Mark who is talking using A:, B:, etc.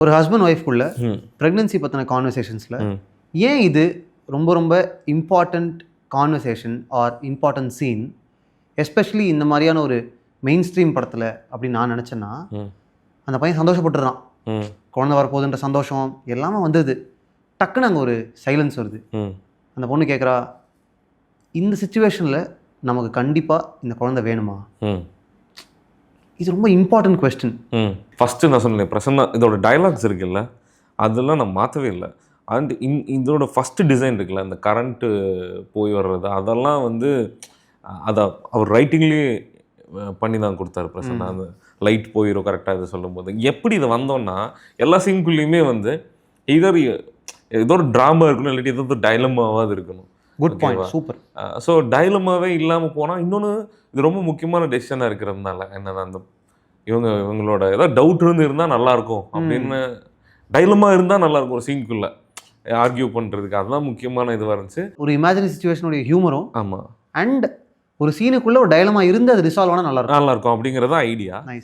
A: ஒரு ஹஸ்பண்ட் ஒய்ஃப்குள்ள
B: ம்.
A: ப்ரெக்னன்சி பற்றின கான்வர்சேஷன்ஸில்
B: ம்.
A: ஏன் இது ரொம்ப ரொம்ப important conversation or important scene especially இந்த மாதிரியான ஒரு மெயின் ஸ்ட்ரீம் படத்தில் அப்படின்னு நான் நினச்சேன்னா
B: ம்.
A: அந்த பையன் சந்தோஷப்பட்டுறான்.
B: ம்.
A: குழந்தை வரப்போகுதுன்ற சந்தோஷம் எல்லாமே வந்தது. டக்குன்னு அங்கே ஒரு சைலன்ஸ் வருது.
B: ம்.
A: அந்த பொண்ணு கேட்குறா, இந்த சுச்சுவேஷனில் நமக்கு கண்டிப்பாக இந்த குழந்தை வேணுமா?
B: ம்.
A: இது ரொம்ப இம்பார்ட்டன்ட் கொஸ்டின்.
B: ம். ஃபஸ்ட்டு நான் சொன்னேன் பிரசன்னா இதோட டயலாக்ஸ் இருக்குல்ல, அதெல்லாம் நான் மாற்றவே இல்லை. அண்ட் இதோட ஃபஸ்ட்டு டிசைன் இருக்குல்ல, இந்த கரண்ட்டு போய் வர்றது அதெல்லாம் வந்து அதை அவர் ரைட்டிங்லேயே பண்ணி தான் கொடுத்தாரு பிரசன்னா. அந்த லைட் போயிடும் கரெக்டாக இதை சொல்லும்போது எப்படி இதை வந்தோன்னா எல்லா சீன்குள்ளேயுமே வந்து இதர் ஏதோ ஒரு ட்ராமா இருக்கணும், இல்லாட்டி ஏதோ ஒரு டைலமாவாது இருக்கணும்.
A: Good point, super.
B: ஸோ டைலமாவே இல்லாமல் போனால் இன்னொன்று இது ரொம்ப முக்கியமான டெசிஷனாக இருக்கிறதுனால என்னன்னா அந்த இவங்களோட ஏதாவது டவுட் இருந்தால் நல்லாயிருக்கும் அப்படின்னு டைலமா இருந்தால் நல்லாயிருக்கும் ஒரு சீனுக்குள்ளே ஆர்கியூ பண்ணுறதுக்கு. அதுதான் முக்கியமான இதுவாக இருந்துச்சு.
A: ஒரு இமேஜினரி சிச்சுவேஷனுடைய ஹியூமரும்
B: ஆமாம்
A: அண்ட் ஒரு சீனுக்குள்ளே ஒரு டைலமா இருந்து அது ரிசால்வ் ஆனால் நல்லாயிருக்கும்
B: நல்லாயிருக்கும் அப்படிங்கிறது ஐடியா.